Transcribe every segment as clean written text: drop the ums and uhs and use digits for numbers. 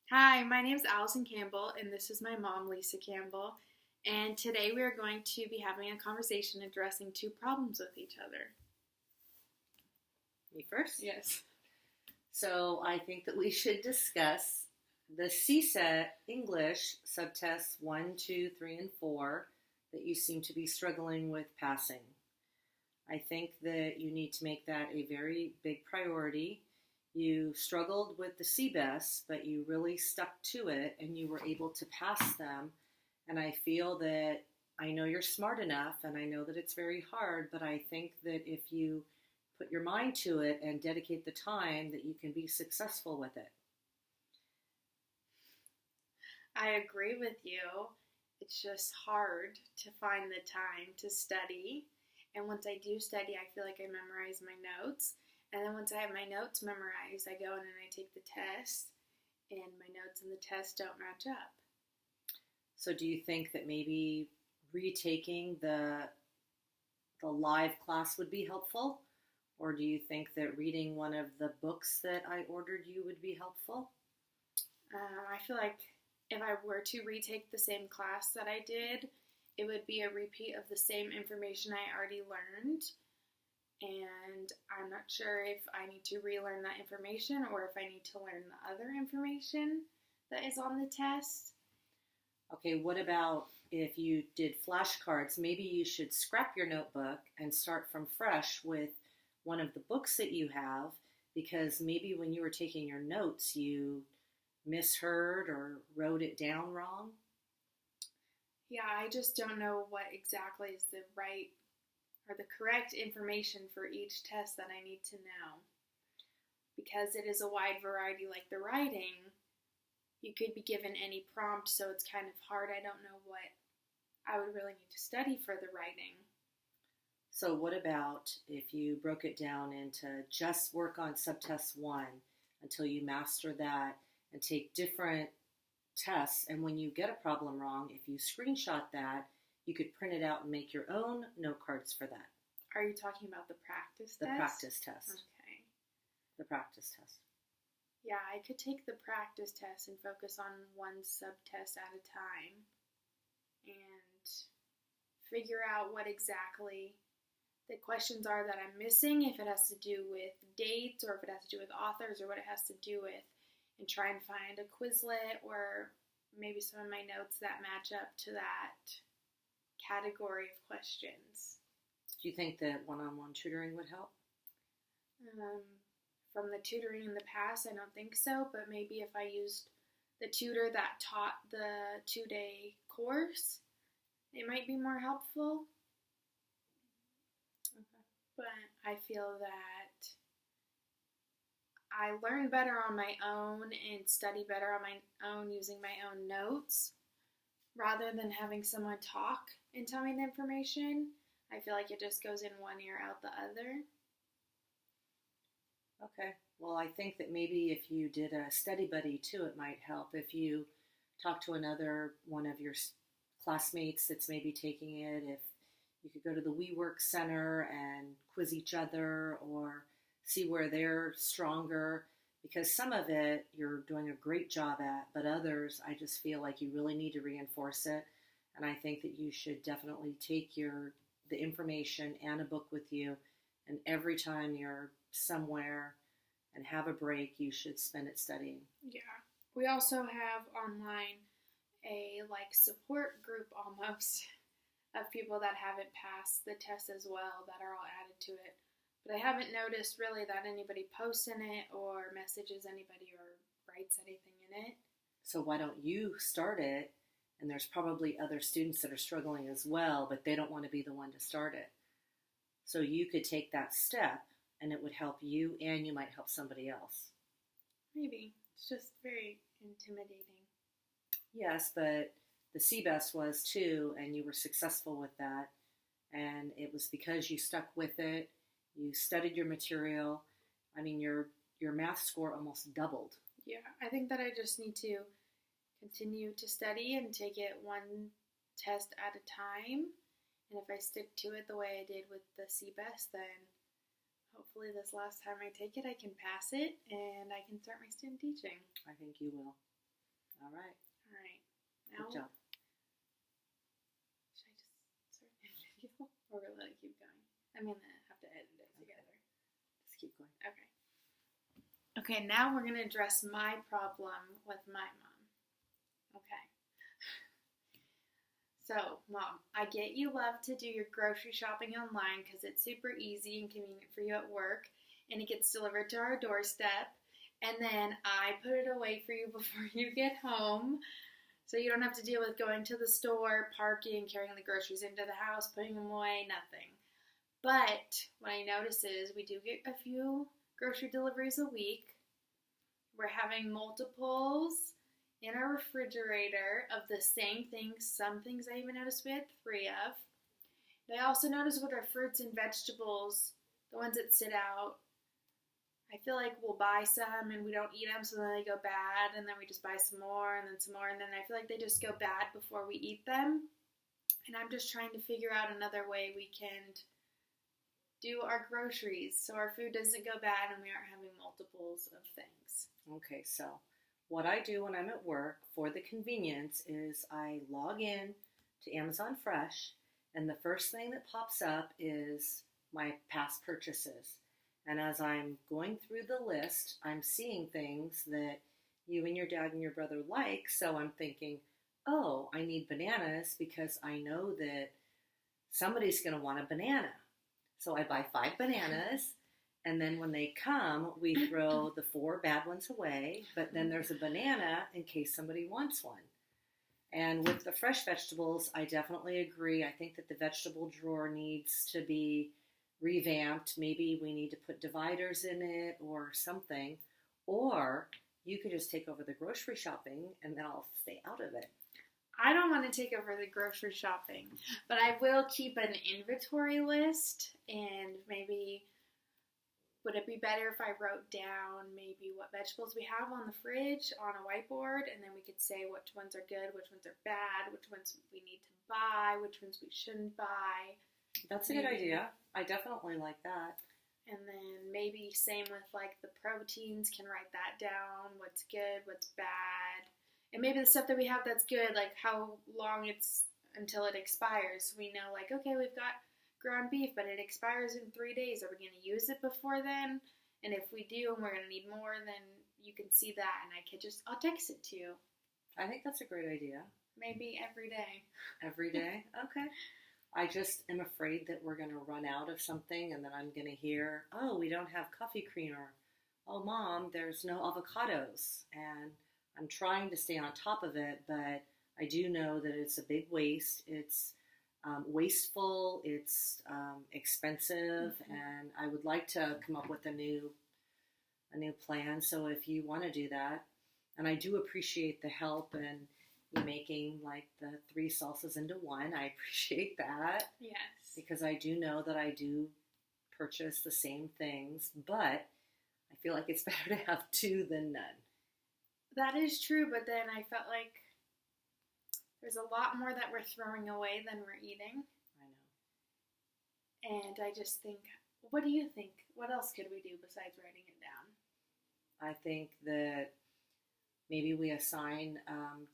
Hi, my name is Allison Campbell, and this is my mom, Lisa Campbell. And today we are going to be having a conversation addressing two problems with each other. Me first? Yes. So I think that we should discuss the CSET English subtests 1, 2, 3, and 4 that you seem to be struggling with passing. I think that you need to make that a very big priority. You struggled with the CBEST, but you really stuck to it and you were able to pass them. And I feel that I know you're smart enough and I know that it's very hard, but I think that if you put your mind to it and dedicate the time, that you can be successful with it. I agree with you. It's just hard to find the time to study. And once I do study, I feel like I memorize my notes. And then once I have my notes memorized, I go in and I take the test, and my notes and the test don't match up. So do you think that maybe retaking the live class would be helpful? Or do you think that reading one of the books that I ordered you would be helpful? I feel like if I were to retake the same class that I did, it would be a repeat of the same information I already learned. And I'm not sure if I need to relearn that information or if I need to learn the other information that is on the test. Okay, what about if you did flashcards? Maybe you should scrap your notebook and start from fresh with one of the books that you have, because maybe when you were taking your notes, you misheard or wrote it down wrong. Yeah, I just don't know what exactly is the right or the correct information for each test that I need to know. Because it is a wide variety like the writing, you could be given any prompt, so it's kind of hard. I don't know what I would really need to study for the writing. So what about if you broke it down into just work on subtest 1 until you master that and take different tests, and when you get a problem wrong, if you screenshot that, you could print it out and make your own note cards for that. Are you talking about the practice test? The practice test. Okay. The practice test. Yeah, I could take the practice test and focus on one subtest at a time and figure out what exactly the questions are that I'm missing, if it has to do with dates or if it has to do with authors or what it has to do with, and try and find a Quizlet or maybe some of my notes that match up to that category of questions. Do you think that one-on-one tutoring would help? From the tutoring in the past, I don't think so, but maybe if I used the tutor that taught the 2-day course, it might be more helpful. Okay. But I feel that I learn better on my own and study better on my own using my own notes rather than having someone talk and tell me the information. I feel like it just goes in one ear, out the other. Okay. Well, I think that maybe if you did a study buddy too, it might help. If you talk to another one of your classmates that's maybe taking it, if you could go to the WeWork Center and quiz each other or see where they're stronger, because some of it you're doing a great job at, but others I just feel like you really need to reinforce it. And I think that you should definitely take the information and a book with you, and every time you're somewhere and have a break, you should spend it studying. Yeah. We also have online a support group almost of people that haven't passed the test as well that are all added to it. But I haven't noticed really that anybody posts in it or messages anybody or writes anything in it. So why don't you start it? And there's probably other students that are struggling as well, but they don't want to be the one to start it. So you could take that step and it would help you and you might help somebody else. Maybe. It's just very intimidating. Yes, but the CBEST was too, and you were successful with that. And it was because you stuck with it. You studied your material. I mean, your math score almost doubled. Yeah, I think that I just need to continue to study and take it one test at a time. And if I stick to it the way I did with the CBEST, then hopefully this last time I take it, I can pass it and I can start my student teaching. I think you will. All right. All right. Now, Good job. should I just start the video or let it keep going? I'm going to have to edit it together. Just keep going. Okay. Okay, now we're going to address my problem with my mom. Okay. So, Mom, I get you love to do your grocery shopping online because it's super easy and convenient for you at work, and it gets delivered to our doorstep, and then I put it away for you before you get home, so you don't have to deal with going to the store, parking, carrying the groceries into the house, putting them away, nothing. But what I notice is we do get a few grocery deliveries a week. We're having multiples in our refrigerator of the same things. Some things I even noticed we had 3 of. And I also noticed with our fruits and vegetables, the ones that sit out, I feel like we'll buy some and we don't eat them, so then they go bad, and then we just buy some more, and then some more, and then I feel like they just go bad before we eat them. And I'm just trying to figure out another way we can do our groceries so our food doesn't go bad and we aren't having multiples of things. Okay, so what I do when I'm at work for the convenience is I log in to Amazon Fresh, and the first thing that pops up is my past purchases. And as I'm going through the list, I'm seeing things that you and your dad and your brother like, so I'm thinking, oh, I need bananas because I know that somebody's going to want a banana. So I buy 5 bananas, and then when they come, we throw the 4 bad ones away, but then there's a banana in case somebody wants one. And with the fresh vegetables, I definitely agree. I think that the vegetable drawer needs to be revamped. Maybe we need to put dividers in it or something. Or you could just take over the grocery shopping, and then I'll stay out of it. I don't want to take over the grocery shopping, but I will keep an inventory list, and maybe would it be better if I wrote down maybe what vegetables we have on the fridge on a whiteboard, and then we could say which ones are good, which ones are bad, which ones we need to buy, which ones we shouldn't buy. That's a good idea. I definitely like that. And then maybe same with like the proteins, can write that down, what's good, what's bad. And maybe the stuff that we have that's good, like how long it's until it expires. We know, like, okay, we've got ground beef, but it expires in 3 days. Are we going to use it before then? And if we do and we're going to need more, then you can see that, and I'll text it to you. I think that's a great idea. Maybe every day. Every day? Okay. I just am afraid that we're going to run out of something, and then I'm going to hear, oh, we don't have coffee creamer. Oh, Mom, there's no avocados. And I'm trying to stay on top of it, but I do know that it's a big waste. It's wasteful, it's expensive, and I would like to come up with a new plan. So if you want to do that, and I do appreciate the help and you making like the 3 salsas into 1, I appreciate that. Yes. Because I do know that I do purchase the same things, but I feel like it's better to have 2 than none. That is true, but then I felt like there's a lot more that we're throwing away than we're eating. I know. And I just think, what do you think? What else could we do besides writing it down? I think that maybe we assign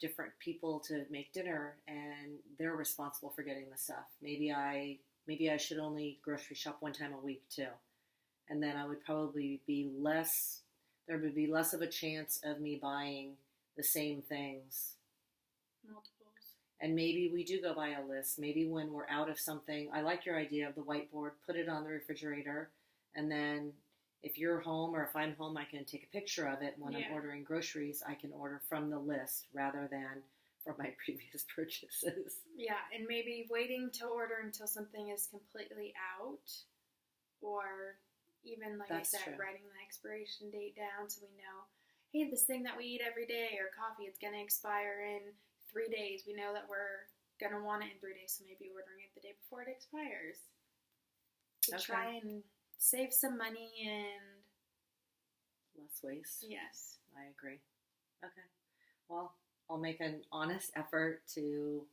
different people to make dinner, and they're responsible for getting the stuff. Maybe I should only grocery shop 1 time a week too, and then I would probably be less. There would be less of a chance of me buying the same things. Multiples. And maybe we do go by a list. Maybe when we're out of something, I like your idea of the whiteboard, put it on the refrigerator, and then if you're home or if I'm home, I can take a picture of it. When I'm ordering groceries, I can order from the list rather than from my previous purchases. Yeah, and maybe waiting to order until something is completely out, or even, like That's I said, true. writing the expiration date down so we know, hey, this thing that we eat every day, or coffee, it's going to expire in 3 days. We know that we're going to want it in 3 days, so maybe ordering it the day before it expires. To try and save some money and less waste. Yes. I agree. Okay. Well, I'll make an honest effort to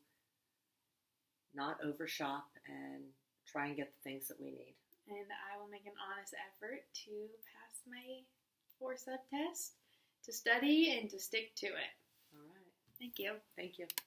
not overshop and try and get the things that we need. And I will make an honest effort to pass my 4 sub test, to study and to stick to it. All right. Thank you. Thank you.